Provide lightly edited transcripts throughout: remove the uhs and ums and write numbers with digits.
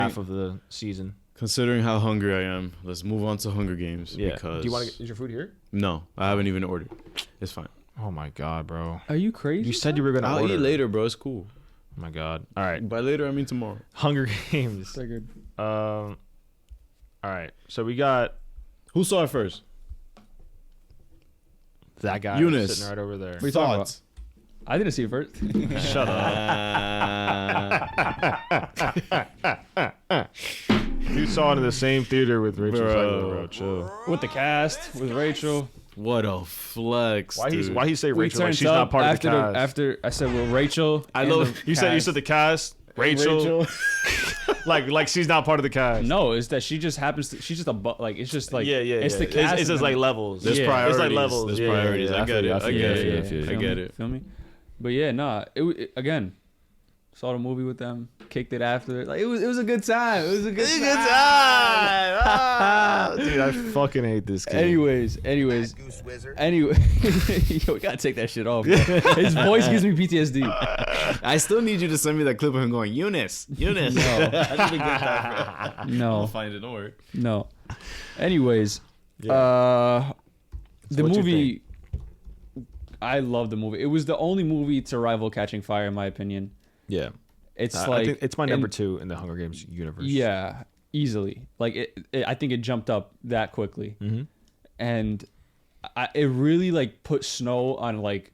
half of the season. Considering how hungry I am, let's move on to Hunger Games. Yeah. Because Do you want to? Is your food here? No, I haven't even ordered. It's fine. Oh my god, bro! Are you crazy? You said you were gonna I'll order. eat later, bro. It's cool. Oh my god! All right. By later, I mean tomorrow. Hunger Games. Figured. All right. So we got Who saw it first? that guy Eunice. sitting right over there. What are you talking about? Thoughts? I didn't see it first. Shut up. You saw it in the same theater with Rachel. Bro. Chill. With the cast, with Rachel. What a flex. Why dude. he say We Rachel like turned she's not up part of after the cast? after I said, well, Rachel. I and love- the you said cast. the cast. Rachel. like she's not part of the cast. No, it's that she just happens to. She's just like it's just like yeah. It's the cast. It's just like levels. There's Yeah. priorities. It's like levels. There's Yeah, priorities. yeah, I get it. I get it. I get it. Feel me? But yeah, nah. It again. Saw the movie with them. Kicked it after. Like it was a good time. It was a good time. Ah, dude, I fucking hate this game. Anyways. Anyway, yo, we gotta take that shit off. Bro. His voice gives me PTSD. I still need you to send me that clip of him going, Eunice. No. I need to get that, bro. No. I'll find it. Don't worry. No. Anyways, the what you movie. I love the movie. It was the only movie to rival Catching Fire, in my opinion. Yeah, It's I like think it's my number 2 in the Hunger Games universe. Yeah, easily. Like I think it jumped up that quickly, and it really like put Snow on like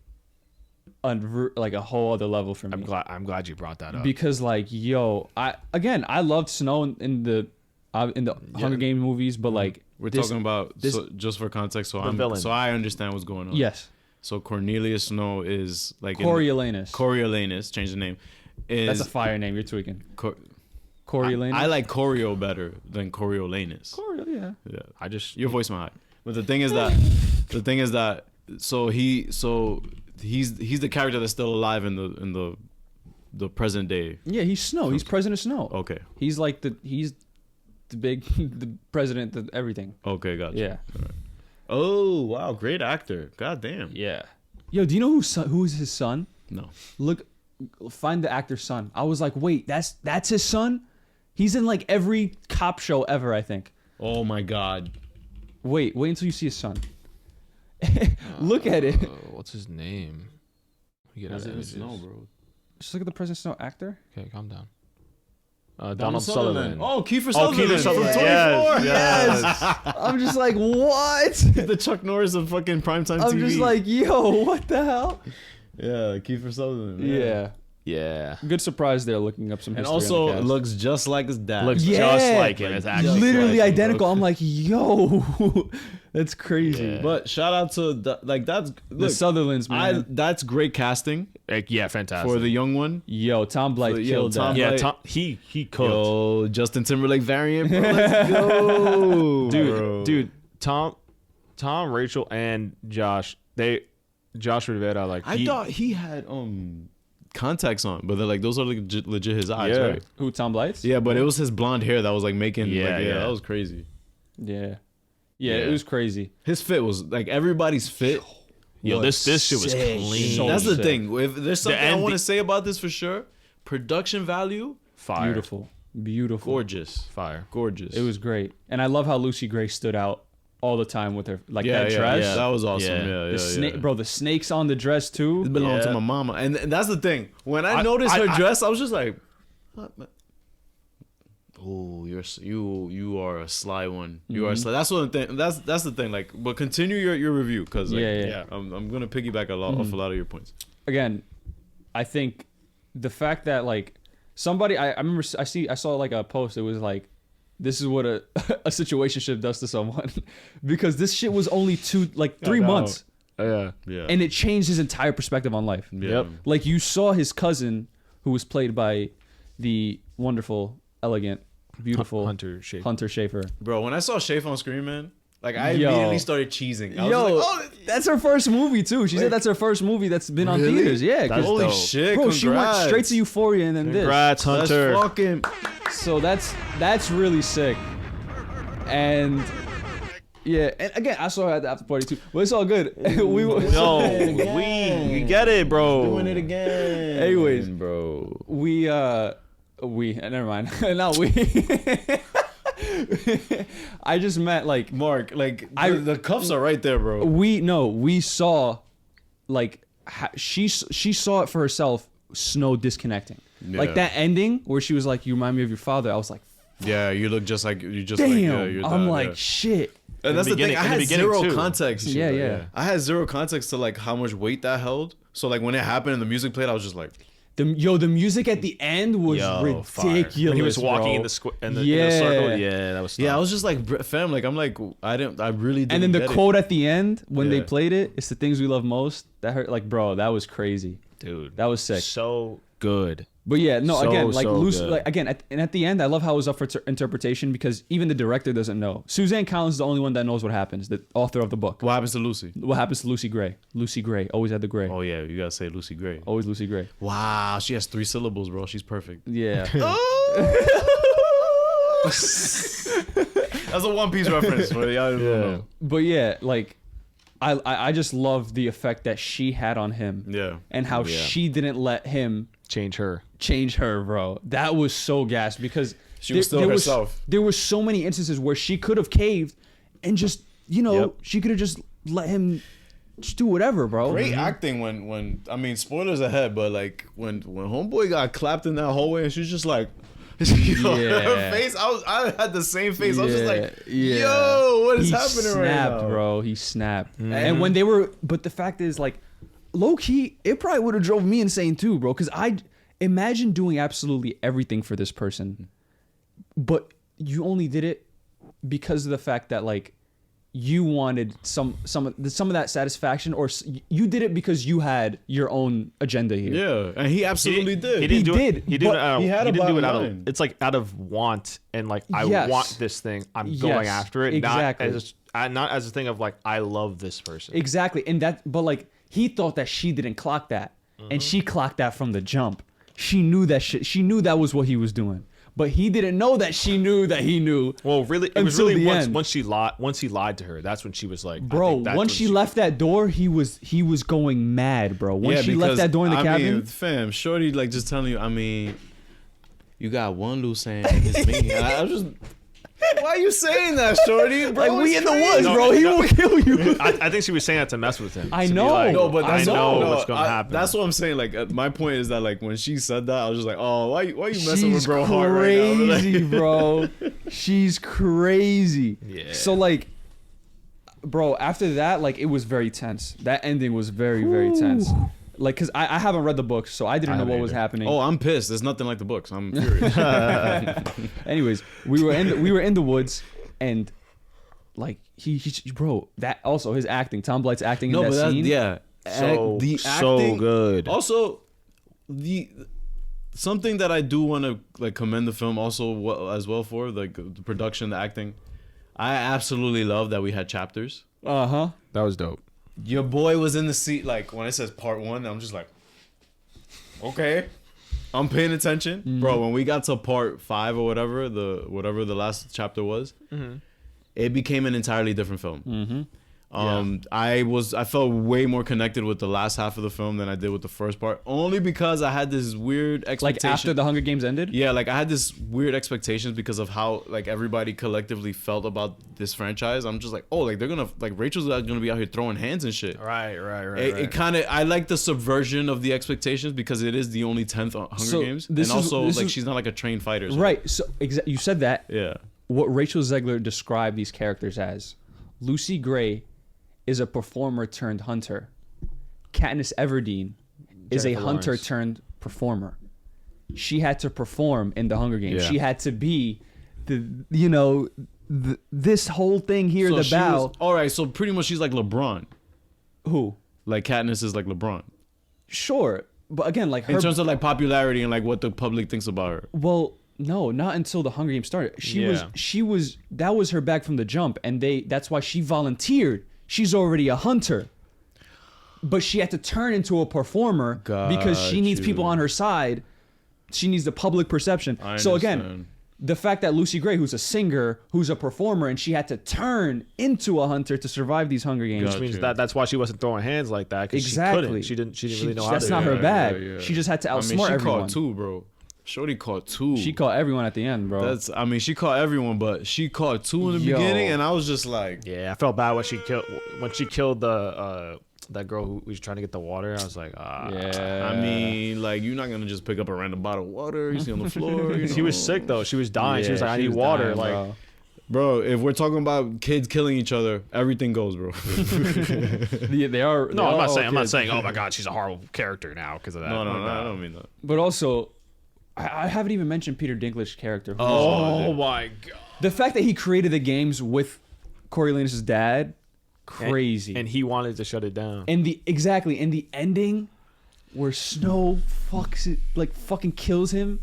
a whole other level for me. I'm glad you brought that up. Because like I loved Snow in the Hunger Games movies, but like We're talking about, so, just for context, so villain. so I understand what's going on. Yes, So Cornelius Snow is like Coriolanus. Coriolanus, change the name. That's a fire name. You're tweaking. Coriolanus. I like Corio better than Coriolanus. Corio, yeah. Yeah, your voice my high. But the thing is that so he's the character that's still alive in the present day. Yeah, he's Snow. He's President Snow. Okay. He's like the the president of everything. Okay, gotcha. Yeah. Right. Oh wow, great actor. God damn. Yeah. Yo, do you know who is his son? No. Find the actor's son. I was like, wait, that's his son? He's in like every cop show ever, I think. Oh my god. Wait until you see his son. Look at it. What's his name? We get President images. Snow, bro. Just look at the President Snow actor. Okay, calm down. Donald Sullivan. Oh, Kiefer Sutherland. Kiefer Sutherland. From 24. Yes. I'm just like, what? The Chuck Norris of fucking primetime TV. I'm just like, yo, what the hell? Yeah, Kiefer Sutherland. Yeah. Yeah. Good surprise there looking up some And history on the also cast. looks just like his dad. Looks Yeah. just like him. It's actually literally like him, identical. bro. I'm like, yo, that's crazy. Yeah. But shout out to that's The look, Sutherlands, man. that's great casting yeah, fantastic. for the young one. Yo, Tom Blythe So, yo, killed Tom that. yeah, Like- Tom, he cooked. Yo, Justin Timberlake variant, bro. Let's go, bro. Dude, Tom, Rachel, and Josh Rivera, like I thought he had contacts on, but they're like those are legit his eyes, Yeah. right? Who, Tom Blythe? Yeah, but it was his blonde hair that was like making Yeah, yeah. that was crazy. Yeah, Yeah. it was crazy. His fit was like everybody's fit. Yo, was this shit was sick. clean. So That's the sick. thing. If there's something I and want to the- say about this for sure, production value, Fire. Beautiful. gorgeous, Fire. gorgeous. It was great, and I love how Lucy Gray stood out all the time with her that yeah, dress. yeah, that was awesome. Yeah. Yeah, yeah, The snake, yeah. bro. The snakes on the dress too. It belonged to Yeah. my mama, and that's the thing. When I noticed her dress, I was just like, "Oh, you are a sly one. You are a sly." That's what the thing. That's the thing. Like, but continue your review because like, Yeah. I'm gonna piggyback off a lot of your points. Again, I think the fact that like somebody I remember I saw like a post. It was like, this is what a a situationship does to someone, because this shit was only 3 months, Yeah. Yeah, and it changed his entire perspective on life. yeah. Yep. Like you saw his cousin, who was played by the wonderful, elegant, beautiful Hunter Schafer. Hunter Schafer. Bro, when I saw Shafe on screen, man, like I Yo. immediately started cheesing. I was Yo, like, oh, that's her first movie too. She said that's her first movie that's been on Really? theaters. Yeah, 'cause- That's holy dope. shit, bro, congrats. she went straight to Euphoria and then Congrats, That's Hunter. fucking. this. So that's really sick. And yeah, and again, I saw her at the after party too. But it's all good. we We get it, bro. Doing it again. Anyways. bro. we Never mind. Not we. I just meant like Mark, like the cuffs are right there, bro. we saw like she saw it for herself. Snow disconnecting, like that ending where she was like, "You remind me of your father." I was like, yeah, you look just like you just damn. like your I'm dad, like yeah. shit. And that's the thing. I had zero too. context. Yeah. I had zero context to like how much weight that held. So like when it happened and the music played, I was just like, The music at the end was ridiculous. When he was walking in bro. the in the circle. Yeah, that was. yeah, I was just like, fam, like I'm like, I really didn't. And then the get quote at the end when they Yeah. played it, "It's the things we love most." That hurt. Like, bro, that was crazy. dude. That was sick. So good. But yeah, no, So, again, like so loose, good. like again, at the end, I love how it was up for interpretation because even the director doesn't know. Suzanne Collins is the only one that knows what happens. The author of the book. What happens to Lucy? What happens to Lucy Gray? Lucy Gray always had the gray. Oh yeah, you gotta say Lucy Gray. Always Lucy Gray. Wow, she has 3 syllables, bro. She's perfect. Yeah. That's a One Piece reference for y'all. Don't know. But yeah, like I just love the effect that she had on him. Yeah. And how Yeah. she didn't let him Change her. change her, bro. That was so gas because She was still herself. There were so many instances where she could have caved and just, Yep. she could have just let him just do whatever, bro. Great acting when I mean spoilers ahead, but like when homeboy got clapped in that hallway and she was just like, yo, her face. I had the same face. I was just like, yo, what is happening right now, bro? He snapped. And when they were, but the fact is, like, low key, it probably would have drove me insane too, bro. Because I imagine doing absolutely everything for this person, but you only did it because of the fact that like you wanted some of that satisfaction, or you did it because you had your own agenda here. Yeah, and he absolutely did. He didn't do did, it. He did but it out. he had He a didn't do it bottom out line. of. It's like out of want and like I Yes. want this thing. I'm going Yes, after it. exactly. Not as a thing of like I love this person. Exactly, and but like he thought that she didn't clock that, and she clocked that from the jump. She knew that shit. She knew that was what he was doing, but he didn't know that she knew that he knew. Well, really, it was Until really the once end. once he lied to her. That's when she was like, I Bro, think that's once when she left that door, he was going mad, bro. Once she left that door in the cabin, mean, fam, shorty like just telling you. I mean, you got one loose end. It's me. And I was just. Why are you saying that, shorty? Bro, like we in the crazy. woods, bro. He will kill you. I think she was saying that to mess with him. I to be know. like, No, but I that's know no, what's gonna happen. That's what I'm saying. Like, my point is that like when she said that, I was just like, oh, why you messing She's with bro heart right now? crazy, bro. She's crazy. Yeah. So like, bro, after that, like it was very tense. That ending was very, very tense. Like, cause I haven't read the books, so I didn't know what was happening. Oh, I'm pissed. There's nothing like the books. I'm furious. Anyways, we were in the woods, and like he bro, that also his acting, Tom Blight's acting in that scene. yeah. So The so acting- good. Also, something that I do want to like commend the film also as well for like the production, the acting. I absolutely love that we had chapters. Uh-huh. That was dope. Your boy was in the seat like when it says part 1, I'm just like, okay, I'm paying attention, bro. When we got to part 5 or whatever the last chapter was, it became an entirely different film. I felt way more connected with the last half of the film than I did with the first part, only because I had this weird expectation. Like after the Hunger Games ended. Yeah, like I had this weird expectations because of how like everybody collectively felt about this franchise. I'm just like, oh, like they're gonna like Rachel's gonna be out here throwing hands and shit. Right. It kind of I like the subversion of the expectations because it is the only 10th Hunger Games, and also like she's not like a trained fighter. So. Right. So you said that. Yeah. What Rachel Zegler described these characters as: Lucy Gray is a performer turned hunter. Katniss Everdeen is a Jennifer hunter Lawrence. turned performer. She had to perform in the Hunger Games. Yeah. She had to be this whole thing here, So the she bow. was- all right, so pretty much she's like LeBron. Who? Like Katniss is like LeBron Sure. But again, like her. in terms of like popularity and like what the public thinks about her. Well, no, not until the Hunger Games started. Yeah. She was that was her bag from the jump, and that's why she volunteered. She's already a hunter. But she had to turn into a performer because she needs people on her side. She needs the public perception. So again, the fact that Lucy Gray, who's a singer, who's a performer, and she had to turn into a hunter to survive these Hunger Games. Which means that's why she wasn't throwing hands like that. Exactly. She didn't really know how to. That's not her bag. She just had to outsmart she everyone. caught 2, bro. Shorty caught 2. She caught everyone at the end, bro. I mean, she caught everyone, but she caught 2 in the beginning, and I was just like, Yeah, I felt bad when she killed the that girl who was trying to get the water. I was like, Yeah. I mean, like, you're not gonna just pick up a random bottle of water you see on the floor. She was sick though. She was dying. She was like, I need water. Dying, bro, if we're talking about kids killing each other, everything goes, bro. yeah, they are. No, I'm not saying. I'm not kids. saying. Oh my God, she's a horrible character now because of that. No, I don't mean that. But also, I haven't even mentioned Peter Dinklage's character. Oh my God. The fact that he created the games with Coriolanus' dad, crazy. And he wanted to shut it down. And the ending where Snow fucks it, like fucking kills him,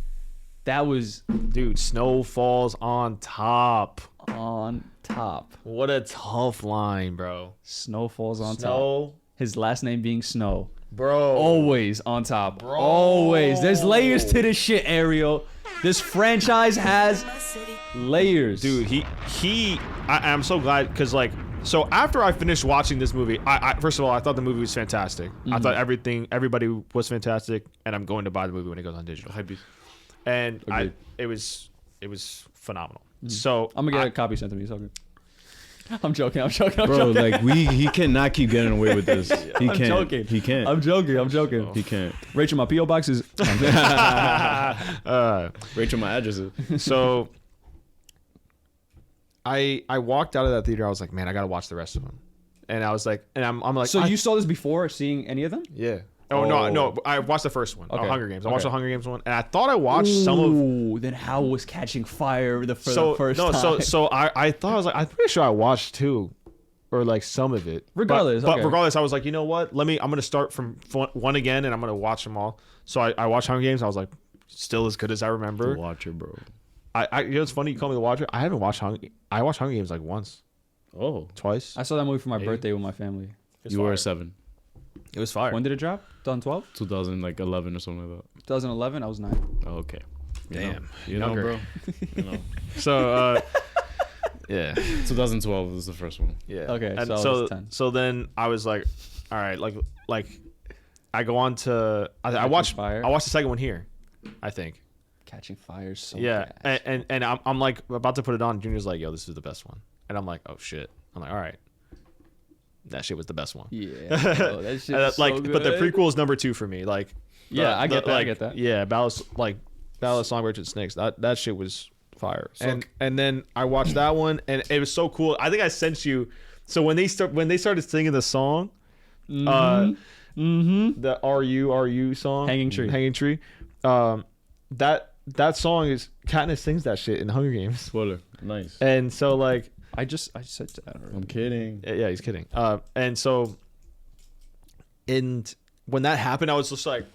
that was Dude, Snow falls on top. on top. What a tough line, bro. Snow falls on top. Snow, His last name being Snow. bro. Always on top. Always. There's layers to this shit, Ariel. This franchise has layers. Dude, I'm so glad because like, so after I finished watching this movie, I first of all, I thought the movie was fantastic. I thought everybody was fantastic, and I'm going to buy the movie when it goes on digital. And it was phenomenal. So I'm gonna get a copy sent to me. It's all good. I'm joking. Bro, like he cannot keep getting away with this. He can't. joking. He can't. I'm joking. He can't. Rachel, my PO box is. Rachel, my address is. So I walked out of that theater. I was like, man, I gotta watch the rest of them. And I was like, and I'm like, So you saw this before seeing any of them? yeah. Oh, no, I watched the first one. Okay. Hunger Games. I watched Okay. the Hunger Games one, and I thought I watched some of. Ooh, then how was Catching Fire for the first time? So I thought I was like, I'm pretty sure I watched 2, or like some of it. Regardless, but okay. regardless, I was like, you know what? I'm gonna start from 1 again, and I'm gonna watch them all. So I watched Hunger Games. I was like, still as good as I remember. Watcher, bro. You know, it's funny you call me the watcher. I haven't watched I watched Hunger Games like once, Oh, twice. I saw that movie for my Maybe. birthday with my family. you were a 7. It was fire. When did it drop? 2012? 2011 or something like that. 2011? I was 9. Oh, okay. Damn. You know, Younger. bro. You know. So yeah. 2012 was the first one. Yeah. Okay, And so I was 10. so then I was like, all right, like I go on to I watched Fire. I watched the second one here, I think. Catching Fire is so Yeah. gas. And I'm like about to put it on. Junior's like, yo, this is the best one. And I'm like, oh shit. I'm like, all right. That shit was the best one. Yeah. Bro, that shit is Like, so but the good. prequel is number 2 for me. Like, Yeah, I get that. I like, get that. Yeah, Ballad of Songbirds and Snakes. That shit was fire. And then I watched that one, and it was so cool. I think I sent you. So when they started singing the song, the "Are You" song, Hanging Tree. That song is Katniss sings that shit in Hunger Games, Spoiler. Nice. and so like. I said that already. I'm kidding. Yeah, he's kidding. And so, when that happened, I was just like,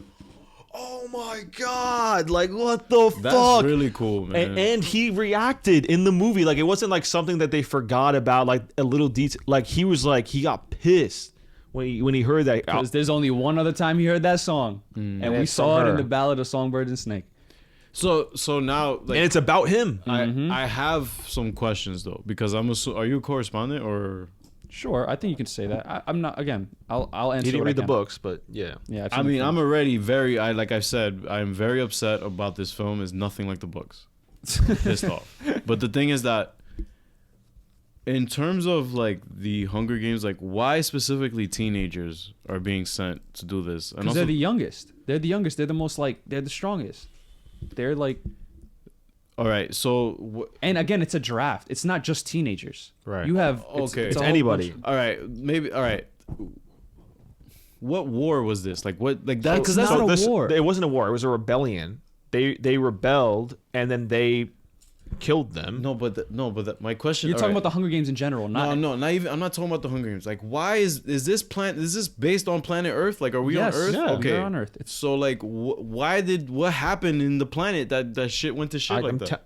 "Oh my God! Like, what the That's fuck?" really cool, man. And he reacted in the movie like it wasn't like something that they forgot about, like a little detail. Like he was like he got pissed when he heard that. Because there's only one other time he heard that song. And we it's saw from it in her. the Ballad of Songbirds and Snake. So now, like, And it's about him. I have some questions though, because are you a correspondent or? Sure, I think you can say that. I'm not. Again, I'll answer. He didn't what I read the can. books, but yeah. Yeah, I've I seen the mean, film. I'm already like I've said, I'm very upset about this film. It's nothing like the books. Pissed off. But the thing is that, in terms of like the Hunger Games, like why specifically teenagers are being sent to do this? And Because they're the youngest. They're the youngest. They're the most they're the strongest. They're like. all right, so And again, it's a draft. It's not just teenagers. Right. You have Okay. It's a whole anybody. bunch- all right. What war was this? Like what? Like that? It's not a war. It wasn't a war. It was a rebellion. They rebelled and then they killed them. No, but my question. You're all talking right. about the Hunger Games in general, not Not even. I'm not talking about the Hunger Games. Like, why is this Is this based on planet Earth? Like, are we Yes, on Earth? yeah, Okay, we're on Earth. It's- So, like, what happened in the planet that shit went to shit like that?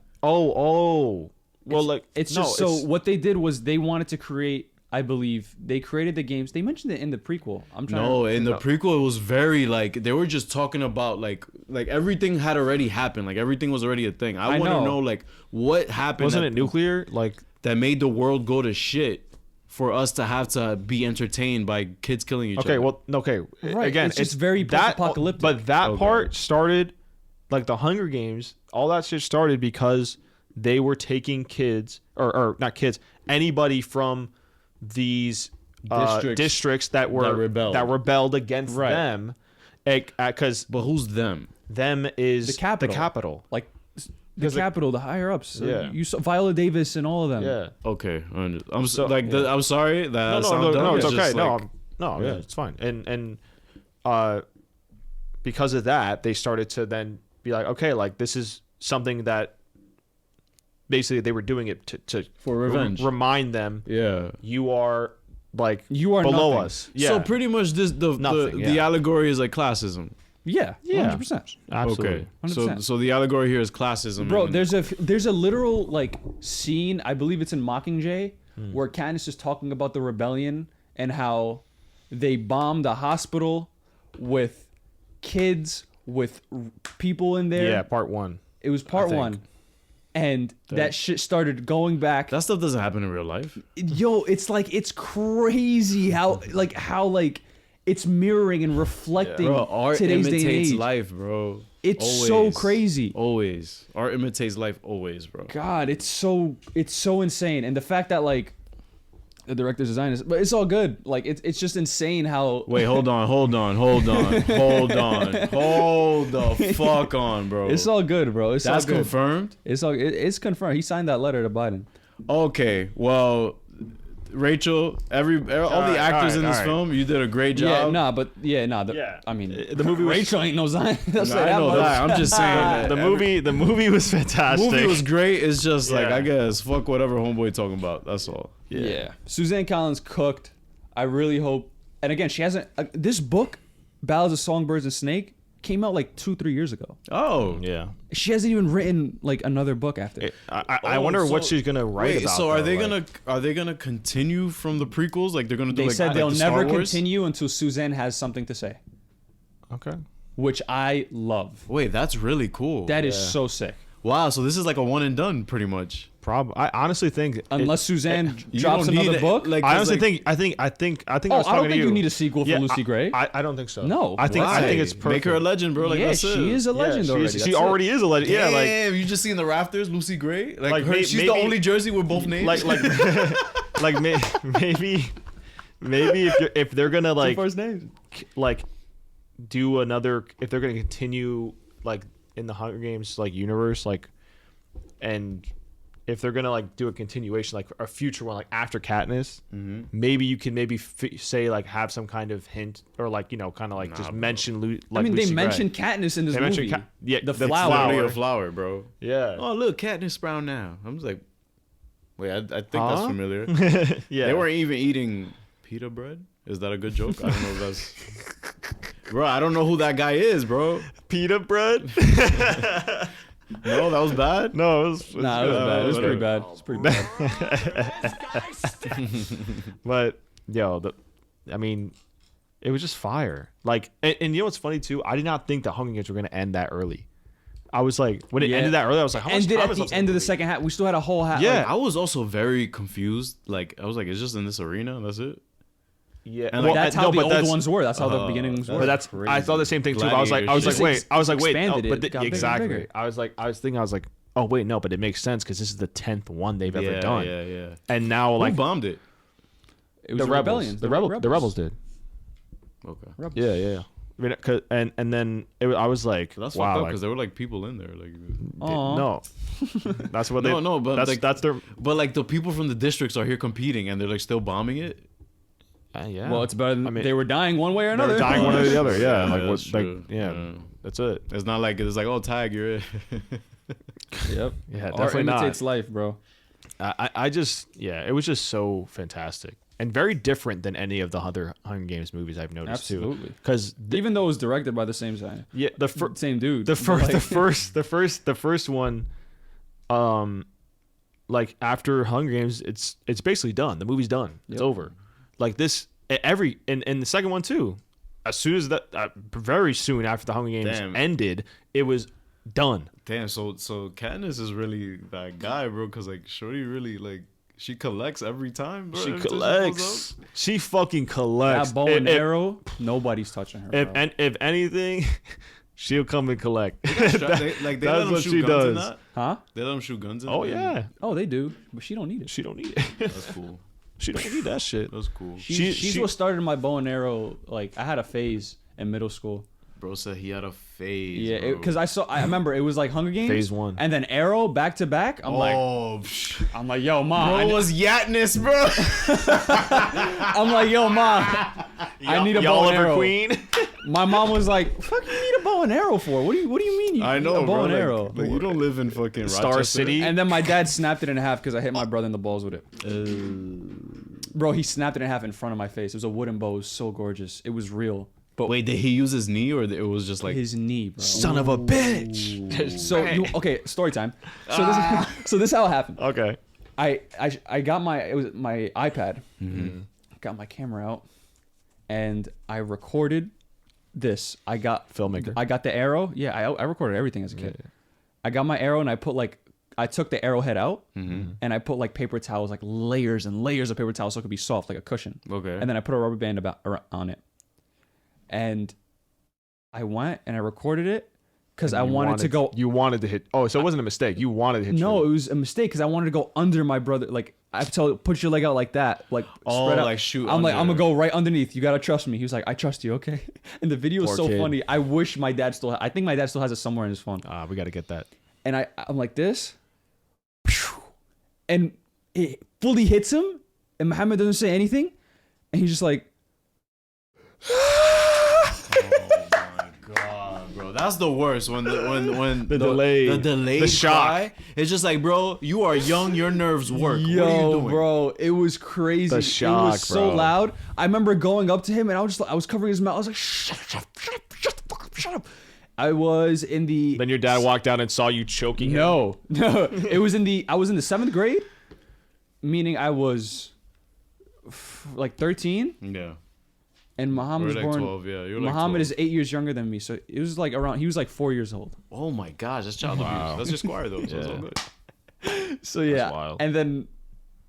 Well, like It's no, just what they did was they wanted to create. I believe they created the games. They mentioned it in the prequel. I'm trying. No, to, in the prequel, it was very like they were just talking about like everything had already happened. Like everything was already a thing. I want to know. know like what happened. wasn't it nuclear? Like that made the world go to shit for us to have to be entertained by kids killing each other? okay, well, okay. Right, Again, it's just very that, post-apocalyptic. But that Okay. part started like the Hunger Games, all that shit started because they were taking kids or not kids, anybody from these districts that rebelled against them, because But who's them? them is The capital. The capital. Like the capital, the higher ups. Yeah. You saw Viola Davis and all of them. Yeah. Okay, I'm So- I'm sorry that No, it's It's okay. just like- Yeah, it's fine. And because of that, they started to then be like, okay, like this is something that basically they were doing it to For revenge. remind them Yeah. you are like You are below nothing. us. Yeah. So pretty much the Nothing, allegory is like classism. Yeah. Yeah. 100%. Absolutely. Okay. 100%. So the allegory here is classism. Bro, and- there's a literal like scene, I believe it's in Mockingjay, where Katniss is talking about the rebellion and how they bombed a hospital with kids, with people in there. Yeah, part 1. It was part think. 1. And that shit started going back. that stuff doesn't happen in real life. Yo, it's crazy how it's mirroring and reflecting Bro, art today's day and imitates age. life, bro. It's so crazy. Always. Art imitates life always, bro. God, it's so insane. And the fact that like the director's design is, but it's all good. Like it's just insane how. Wait, hold Hold the fuck on, bro. It's all good, bro. It's That's all good. confirmed? It's confirmed. He signed that letter to Biden. Okay, well, Rachel, all the actors in this film, you did a great job. I mean, The movie was- Rachel ain't no Zion. I know that. I'm just saying that The movie was fantastic. movie was great. It's just like, Yeah. I guess, fuck whatever homeboy talking about. That's all. Yeah. Suzanne Collins cooked. I really hope. And again, she hasn't. This book, Ballads of Songbirds and Snake, came out like 2-3 years ago. Oh. Yeah. She hasn't even written like another book after. I wonder what she's gonna write Wait, about. so are though, they gonna continue from the prequels? Like they're gonna do They like, said like they'll the never Star Wars? continue until Suzanne has something to say, Okay. which I love. Wait, that's really cool. That is so sick. Wow, so this is like a one and done, pretty much. I honestly think Unless Suzanne You drops don't need another it, book. like- I honestly like- think I was I talking don't to think you need a sequel for Lucy Gray. I don't think so. No. I think Why? it's perfect. Make her a legend, bro. Like yeah, that's she it. is a legend already. She That's it. already is a legend. Yeah, like Damn, you just seen the rafters, Lucy Gray. Like, she's the maybe- only jersey with both names. like maybe if they're gonna like first names. like do another, if they're gonna continue like in the Hunger Games like universe, like, and if they're gonna like do a continuation, like a future one, like after Katniss, maybe you can say like have some kind of hint or like, you know, kind of like just mention I mean, Lucy they Gray. mentioned Katniss in this They movie. mentioned the the flower. Literally a flower, bro. Yeah. Oh, look, Katniss Brown now. I'm just like, wait, I think that's Huh? familiar. Yeah. They weren't even eating pita bread. Is that a good joke? I don't know if that's. Bro, I don't know who that guy is, bro. pita bread. No, that was bad. No, it was Nah, it was bad. It was pretty bad. It's pretty bad. But I mean, it was just fire. Like, and you know what's funny too? I did not think the Hunger Games were gonna end that early. I was like, when it Yeah. ended that early, I was like, how much Ended time at is the left end of the movie? second half. We still had a whole half. Yeah. like, I was also very confused. Like, I was like, it's just in this arena. That's it. Yeah, And, well, that's no, how the but old that's- ones were. That's how the beginnings were. But that's I thought the same thing too. But I was like, Gladiators. wait, Expanded but it, got bigger and exactly. bigger. I was like, oh wait, no, but it makes sense because this is the 10th one they've ever done. Yeah. And now like Who bombed it? It was the rebels, rebellion. the rebels did. Okay. Yeah. I mean, and then I was like, That's wow, fucked up like, because there were like people in there. Like, Aw. no, that's what they. No, but like that's their. But like the people from the districts are here competing and they're like still bombing it. Yeah. Well, it's better than I mean, they were dying one way or they're another. dying one or the other. Yeah, like what? that's Like true. yeah, that's it. It's not like it's like, oh, tag, you're it. Yep. Yeah, Art definitely not. imitates life, bro. I just it was just so fantastic and very different than any of the other Hunger Games movies I've noticed Absolutely. too. Because Even though it was directed by the same guy, yeah, same dude. the but, the first one, like after Hunger Games, it's basically done. The movie's done. It's over. Like this, in the second one too. As soon as very soon after the Hunger Games Damn. ended, it was done. Damn, so Katniss is really that guy, bro. Because like, Shorty really like she collects every time, bro. She every time collects. goes up. She fucking collects. that bow and arrow, nobody's touching her. If bro. and if anything, She'll come and collect. They That's let him what shoot she guns in does. that? Huh? They let him shoot guns in Oh that? yeah, Oh, they do, but she don't need it. she don't need it. That's cool. She don't need that shit. That's cool. She's what started my bow and arrow. Like I had a phase in middle school. Bro said he had a phase. Yeah, bro. because I remember it was like Hunger Games. Phase 1. And then Arrow back to back. I'm like, yo, mom. bro was Yatness, bro. I'm like, yo, mom. I need a bow and arrow. Queen. My mom was like, "Fuck, you need a bow and arrow for? What do you mean? You I need know, a bow bro. and arrow." Like, you don't live in fucking Star Rochester. City. And then my dad snapped it in half because I hit my brother in the balls with it. Bro, he snapped it in half in front of my face. It was a wooden bow. It was so gorgeous. It was real. But Wait, did he use his knee or it was just like? his knee, bro. Son of a bitch. So okay, story time. So this is how it happened. Okay. I got my iPad, Mm-hmm. got my camera out, and I recorded this. I got Filmmaker. I got the arrow. Yeah, I recorded everything as a kid. I got my arrow and I took the arrowhead out Mm-hmm. and I put like paper towels, like layers and layers of paper towels so it could be soft like a cushion. Okay. And then I put a rubber band on it. And I went and I recorded it because I wanted to go. You wanted to hit. Oh, so it wasn't a mistake. You wanted to hit. No, it was a mistake because I wanted to go under my brother. Like I have to tell, put your leg out like that, like Oh, spread out. like shoot I'm like, I'm under. gonna go right underneath. You gotta trust me. He was like, I trust you, okay. And the video was Poor so kid. funny. I wish my dad still. I think my dad still has it somewhere in his phone. We got to get that. And I'm like this, and it fully hits him, and Muhammad doesn't say anything, and he's just like. Bro, that's the worst when the delay. the delayed The shock. cry. It's just like, bro, you are young, your nerves work. What are you Yo, doing? bro, it was crazy. The it shock, was so bro. loud. I remember going up to him and I was covering his mouth. I was like, shut up, shut the fuck up, shut up. I was in the Then your dad walked out and saw you choking him. no, it was I was in the 7th grade, meaning I was like 13, Yeah. and Muhammad was Or like born. 12, yeah. You're like Muhammad 12. is 8 years younger than me, so it was like around. He was like 4 years old. Oh my gosh, that's child abuse. That's your squire though. So it's all good. So yeah, wild. and then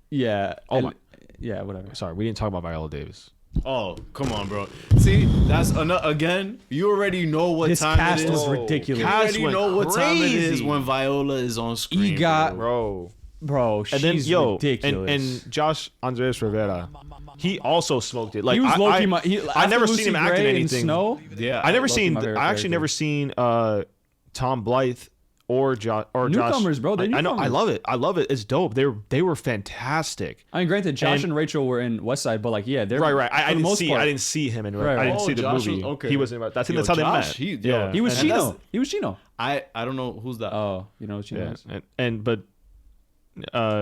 yeah, Oh and- my- yeah, whatever. Sorry, we didn't talk about Viola Davis. Oh, come on, bro. See, that's again. You already know what This time cast it is. was ridiculous. You Cast already went know what time it is crazy. when Viola is on screen. He got- bro. Bro, she's And then ridiculous. and Josh Andres Rivera, he also smoked it. Like he was I, low key I, my. I never seen him act in anything. Snow. Yeah, I never Low-key seen. my favorite I actually character. never seen Tom Blythe or Josh. Newcomers, bro. They're I know. I newcomers. love it. I love it. It's dope. They were fantastic. I mean, granted, Josh And- and Rachel were in West Side, but like, yeah, they're Right. I for the didn't most see. part. I didn't see him in. Right. I didn't Oh, see the Josh movie. was- okay. He wasn't. I think Yo, that's how they Josh, met. yo, He was And that's- Chino. He was Chino. I don't know who's that. Oh, you know what Chino Yeah. is? But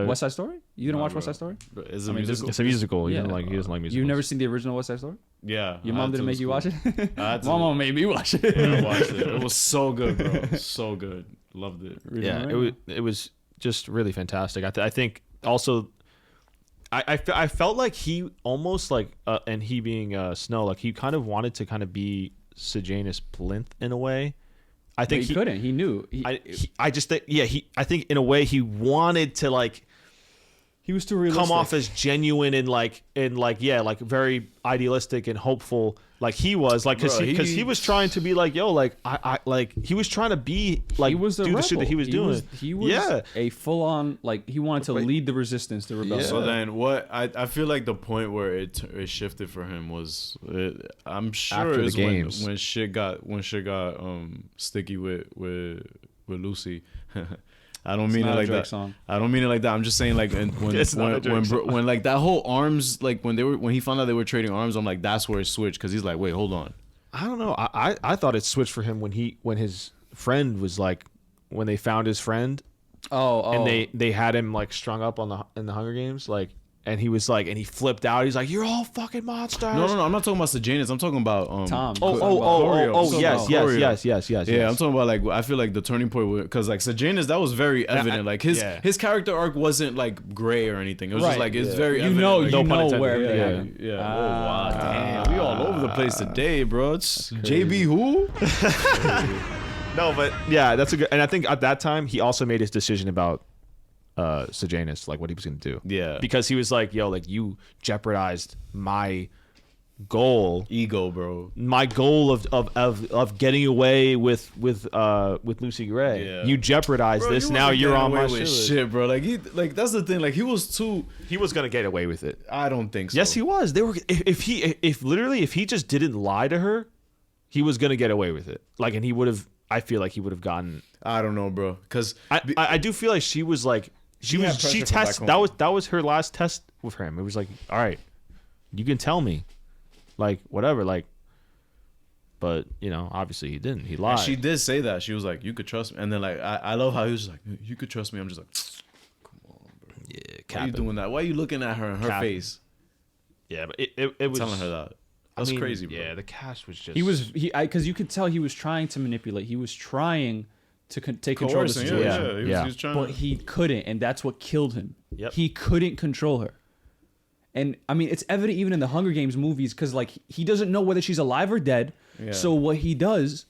West Side Story? You didn't Nah, watch bro. West Side Story? Is it I mean, musical? it's a musical. He Yeah. doesn't like. He doesn't like musicals. You've never seen the original West Side Story? Yeah. Your I mom had didn't to make in you watch school. it? I had to. My mom made me watch I it. watched it. It was so good, bro. So good. Loved it. Yeah, it was just really fantastic. I think also, I felt like he almost like and he being Snow, like he kind of wanted to kind of be Sejanus Plinth in a way. I But think he couldn't. He knew. I just think I think in a way he wanted to like He was too realistic. come off as genuine and like very idealistic and hopeful like he was like Bro, because he was trying to be like yo like I like he was trying to be like he was a do the shit that he was doing. He was yeah. a full on like he wanted to lead the resistance, the rebellion. So then, what I feel like the point where it shifted for him was, I'm sure After the it's games. when shit got sticky with Lucy. I don't mean it not a like Drake that. song. I don't mean it like that. I'm just saying like when It's not a Drake song. when like that whole arms like when he found out they were trading arms, I'm like that's where it switched because he's like wait hold on. I don't know. I thought it switched for him when his friend was like when they found his friend and they had him like strung up in the Hunger Games like and he was like and he flipped out. He's like you're all fucking monsters. No. I'm not talking about Sejanus. I'm talking about Tom. Chlorio. yes. Yeah, I'm talking about like I feel like the turning point because like Sejanus that was very evident. Like his character arc wasn't like gray or anything. It was just Right. like it's very You evident. know, like, you no pun know intended. where everything yeah, happened. yeah. Oh wow, damn, we all over the place today, bro. It's JB who? No, but yeah, that's a good. And I think at that time he also made his decision about Sejanus, like what he was gonna do. Yeah. because he was like, yo, like you jeopardized my goal, Ego, bro. my goal of getting away with Lucy Gray. Yeah. You jeopardized Bro, this. you Now wasn't you're getting on away my with shit. shit, bro. Like that's the thing. Like he was too. He was gonna get away with it. I don't think so. Yes, he was. They were. If he just didn't lie to her, he was gonna get away with it. Like, and he would have. I feel like he would have gotten. I don't know, bro. Because I do feel like she was like she had was pressure she from back test home. that was her last test with him. It was like, all right, you can tell me, like whatever, like. But you know, obviously he didn't. He lied. she did say that. She was like, "You could trust me," and then like I love how he was just like, "You could trust me." I'm just like, "Come on, bro. Yeah, Why are you capping. doing that? Why are you looking at her in her Capping. face, Yeah, but it was telling her that? That's I mean, crazy, bro. Yeah, the cast was just. Because you could tell he was trying to manipulate. He was trying to take control of the Coercing, situation. Yeah. He was trying But to. he couldn't, and that's what killed him. Yep. He couldn't control her. And I mean, it's evident even in the Hunger Games movies because like he doesn't know whether she's alive or dead. Yeah. So what he does,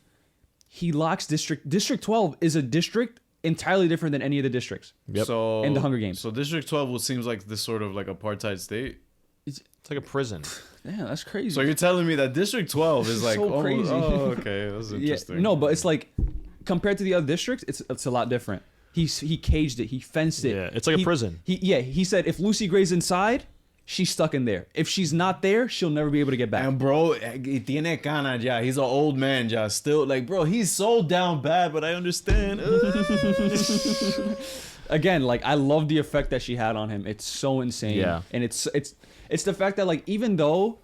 he locks District 12 is a district entirely different than any of the districts. Yep. So In the Hunger Games. So District 12 seems like this sort of like apartheid state. It's like a prison. Yeah, that's crazy. So you're telling me that District 12 is like So almost, crazy. Oh, okay, that's interesting. No, but it's like compared to the other districts, it's a lot different. He caged it. He fenced it. Yeah, it's like a prison. He said if Lucy Gray's inside, she's stuck in there. If she's not there, she'll never be able to get back. And bro, tiene cana ya. He's an old man ya. Still like, bro, he's so down bad, but I understand. Again, like I love the effect that she had on him. It's so insane. Yeah. And it's the fact that like even though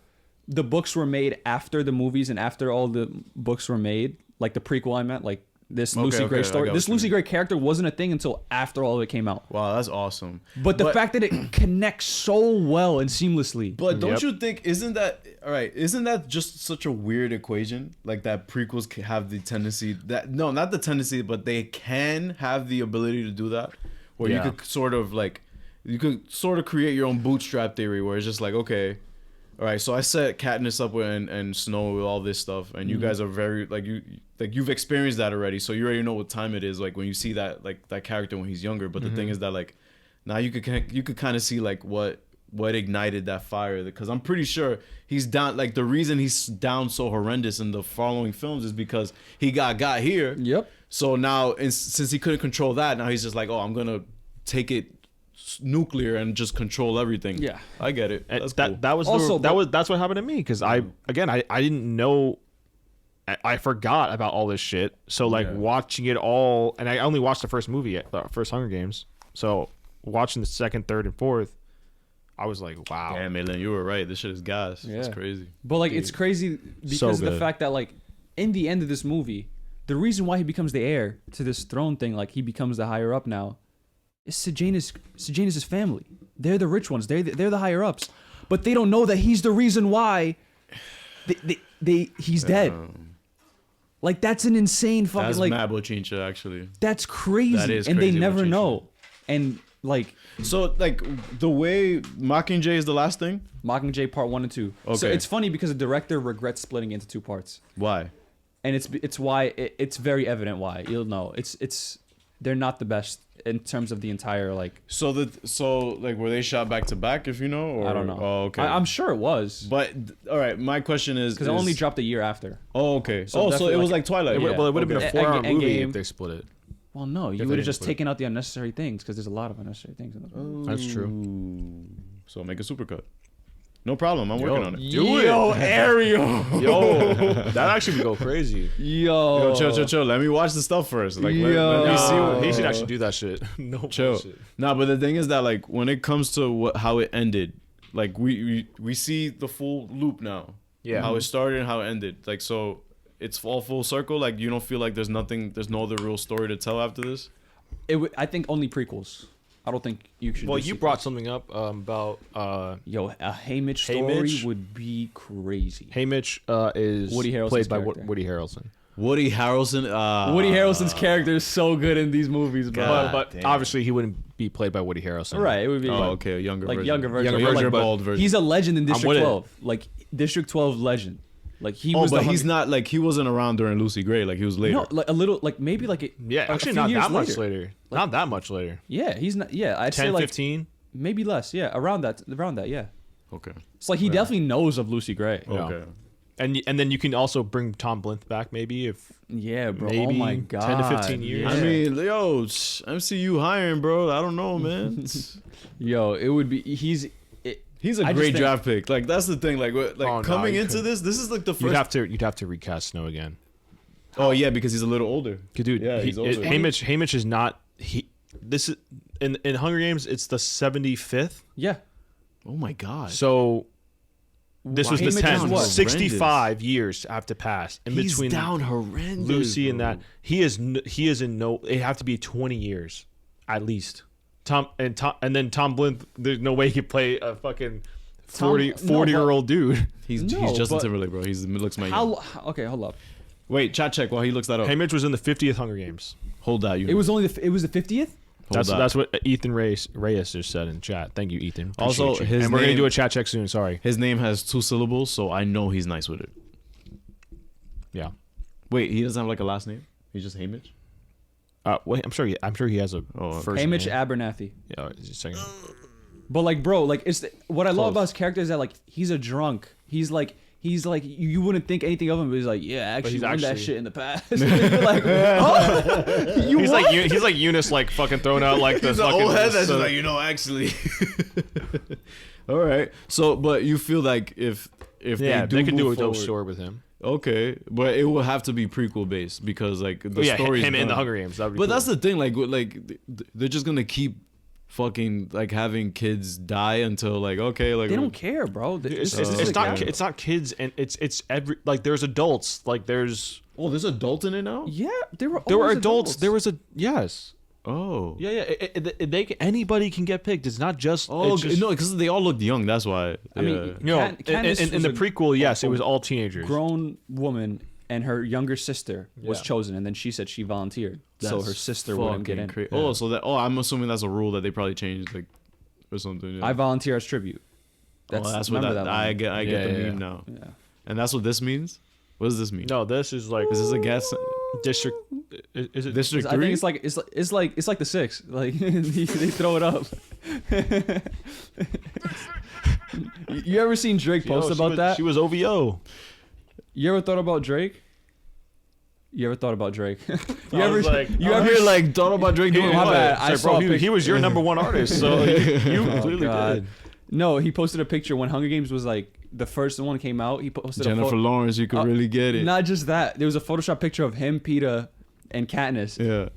the books were made after the movies and after all the books were made, like the prequel I meant, like this Lucy Gray I story, got this what you Lucy mean. Gray character wasn't a thing until after all of it came out. Wow, that's awesome. But the fact that it connects so well and seamlessly. But don't Yep. you think, isn't that just such a weird equation? Like that prequels have the tendency that, no, not the tendency, but they can have the ability to do that. Where Yeah. you could sort of create your own bootstrap theory where it's just like, okay, all right, so I set Katniss up with and Snow with all this stuff, and you guys are very you've experienced that already, so you already know what time it is. Like when you see that that character when he's younger. But the thing is that like now you could kind of see like what ignited that fire, because I'm pretty sure he's down. Like the reason he's down so horrendous in the following films is because he got here. Yep. So now since he couldn't control that, now he's just like, oh, I'm gonna take it nuclear and just control everything. Yeah. I get it. And That's that cool. that was Also, that's what happened to me because I didn't know. I forgot about all this shit. So like Yeah. watching it all, and I only watched the first movie, the first Hunger Games. So watching the second, third, and fourth, I was like, wow. Damn, Malin, you were right. This shit is gas. Yeah. It's crazy. But like it's crazy because So of the good. fact that like in the end of this movie, the reason why he becomes the heir to this throne thing, like he becomes the higher up now, is Sejanus' family. They're the rich ones. They're the higher ups, but they don't know that he's the reason why he's dead. Like that's an insane fucking That's like mad bochincha, actually. that's crazy, That is and they crazy never what you know. And like So like the way Mockingjay is the last thing. Mockingjay Part 1 and 2. So Okay. it's funny because the director regrets splitting it into two parts. Why? And it's why it's very evident why. You'll know it's they're not the best in terms of the entire like. So like were they shot back to back? If you know, or I don't know. Oh, okay. I'm sure it was But all right, my question is because it only dropped a year after. Oh, okay. So So it definitely, was like- like Twilight. It would- Yeah. well, it would have been a Okay. 4-hour Endgame- movie if they split it. Well, no, you they would have didn't just split it. taken out the unnecessary things because there's a lot of unnecessary things in the That's true. Ooh. So make a supercut. No problem. I'm working on it. Do it. Yo, Ariel. Yo, that actually would go crazy. Yo. Yo, chill. Let me watch the stuff first. Like, let me Yo. see what He should actually do that shit. No chill. bullshit. Nah, but the thing is that like when it comes to how it ended, like we see the full loop now. Yeah. How it started and how it ended. Like so, it's all full circle. Like you don't feel like there's no other real story to tell after this. I think only prequels. I don't think you should. Well, do you sequels. brought something up about Yo, a Haymitch story Haymitch? would be crazy. Haymitch is Woody Harrelson's played by character. Woody Harrelson. Woody Harrelson. Woody Harrelson's character is so good in these movies, bro. God. But damn. obviously he wouldn't be played by Woody Harrelson. Right, it would be Oh, like, okay, a younger like version. younger version. Younger You're version, like, but bald version. he's a legend in District with it. 12. Like District 12 legend. Like he Oh, was. but the he's not like he wasn't around during Lucy Gray. Like he was later. No, like a little, like maybe like a, Yeah, a actually few not years that much later. Not that much later. Yeah, he's not. Yeah, I'd 10, say like 15. maybe less. Yeah, around that. Yeah. Okay. It's like he definitely knows of Lucy Gray. Yeah. Okay. And then you can also bring Tom Blyth back maybe if Yeah, bro. Maybe oh my 10 god. to 15 years. Yeah. I mean, yo, MCU hiring, bro. I don't know, man. yo, it would be. He's He's a I just great think- draft pick. Like that's the thing. Like Oh, no, coming you into couldn't. this is like the first. you'd have to recast Snow again. Oh yeah, because he's a little older. Dude, Yeah, he's older. Haymitch is not this is in Hunger Games it's the 75th. yeah. Oh my god. So this was the Haymitch is 10th. what? 65 years have to pass in he's between down horrendous. Lucy and bro. that. He is in no. It have to be 20 years at least. Tom and Tom Blyth. There's no way he could play a fucking 40-year-old dude. He's No, Justin but- Timberlake, bro. He looks my. Okay, hold up. Wait, chat check while he looks that up. Haymitch was in the 50th Hunger Games. Hold that. You. It was only it was the 50th. That's what Ethan Reyes just said in chat. Thank you, Ethan. Also, Appreciate you. his and we're gonna name- do a chat check soon. Sorry. His name has 2 syllables, so I know he's nice with it. Yeah. Wait, he doesn't have like a last name. He's just Haymitch. Wait. I'm sure he has a first Haymitch name. Abernathy. Yeah. Just a second. But like, bro, like what I love Close. about his character is that like he's a drunk. He's like you wouldn't think anything of him, but he's like, yeah, actually he's won that actually- shit in the past. You're like, huh? You He's what? like he's like Eunice, like fucking throwing out like the He's an fucking. old head that's so- just like, you know, actually. All right. So, but you feel like if yeah, they can move do a dope forward- story with him. Okay, but it will have to be prequel based because like the Yeah, story's him in the done. Hunger Games. That'd be But cool. that's the thing, they're just gonna keep fucking like having kids die until like okay, like They don't care, bro. It's, This is it's a not character. it's not kids and it's every like there's adults like there's Oh, there's adult in it now. Yeah, there were there were always adults. There was a yes. Oh. Yeah. Anybody can get picked. It's not just. Oh it's just, no, because they all looked young. That's why. I mean, Yeah. you know, Candace in was the a- prequel, yes, it was all teenagers. grown woman and her younger sister was Yeah. chosen, and then she said she volunteered, so That's her sister wouldn't get in. fucking Oh, so that. Oh, I'm assuming that's a rule that they probably changed, like, or something. Yeah. I volunteer as tribute. That's what remember that. line. I get Yeah, the yeah, meme yeah. now, Yeah. and that's what this means. What does this mean? No, this is like Is this a guess? district. Is it District I think 3? it's like the 6. Like they throw it up. You ever seen Drake Yo, post she about was- that? She was OVO. You ever thought about Drake? You ever thought about Drake? I was like- you I'm ever here like thought about Drake doing my what? bad. It's I like, saw bro, a he picture. was your number one artist, so you Oh, clearly God. did. No, he posted a picture when Hunger Games was like the first one came out. He posted a Jennifer photo. Lawrence, you could really get it. Not just that. There was a Photoshop picture of him, Peter, and Katniss, Yeah.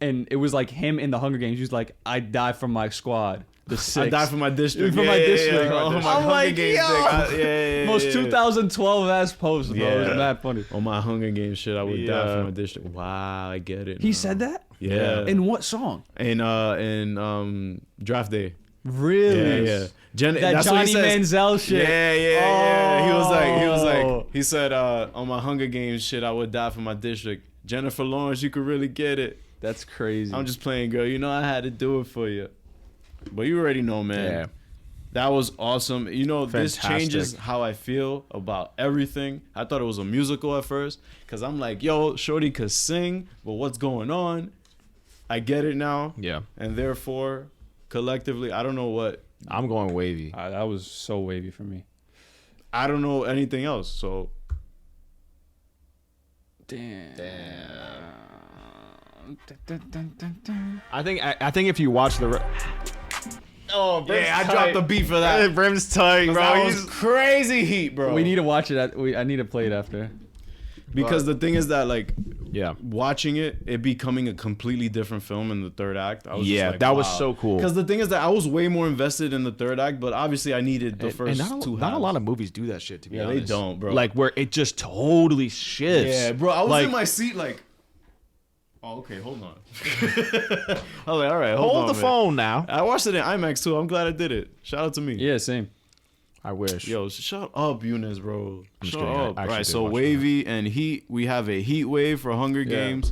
and it was like him in the Hunger Games. He was like, "I die for my squad." The 6. I died for my district. For my district. Oh, my I'm Hunger like, Games yo. thing. Yeah. Most 2012 ass post, bro. It Yeah. was mad funny. On my Hunger Games shit, I would die Yeah. for my district. Wow, I get it. He now. said that Yeah. in what song? in Draft Day. Really? Yeah. That that's what Johnny he says. Manziel shit. Yeah. He was Oh. like, he said, on my Hunger Games shit, I would die for my district. Jennifer Lawrence, you could really get it. That's crazy. I'm just playing, girl. You know I had to do it for you. But you already know, man. Yeah. That was awesome. You know, this Fantastic. changes how I feel about everything. I thought it was a musical at first because I'm like, yo, Shorty could sing, but what's going on? I get it now. Yeah, And therefore, collectively, I don't know what. I'm going wavy. That was so wavy for me. I don't know anything else. So, Damn. I think if you watch the. Oh, yeah, I dropped the beat for that. Brim's tight, bro. That was crazy heat, bro. We need to watch it. I need to play it after. because the thing is that, like, Yeah. watching it becoming a completely different film in the third act. I was Yeah, just like, that was wow. so cool. Because the thing is that I was way more invested in the third act, but obviously I needed the first and two not a halves. lot of movies do that shit. To be Yeah, they honest, don't, bro. Like where it just totally shifts. Yeah, bro, I was Like, in my seat like, oh, okay, hold on. I was like, all right, hold hold on, the man. phone now. I watched it in IMAX too. I'm glad I did it. Shout out to me. Yeah, same. I wish. Yo, shut up, Eunice, bro. just Shut kidding. I up. actually Right, did so watch Wavy and Heat. We have a Heat wave for Hunger Yeah. Games.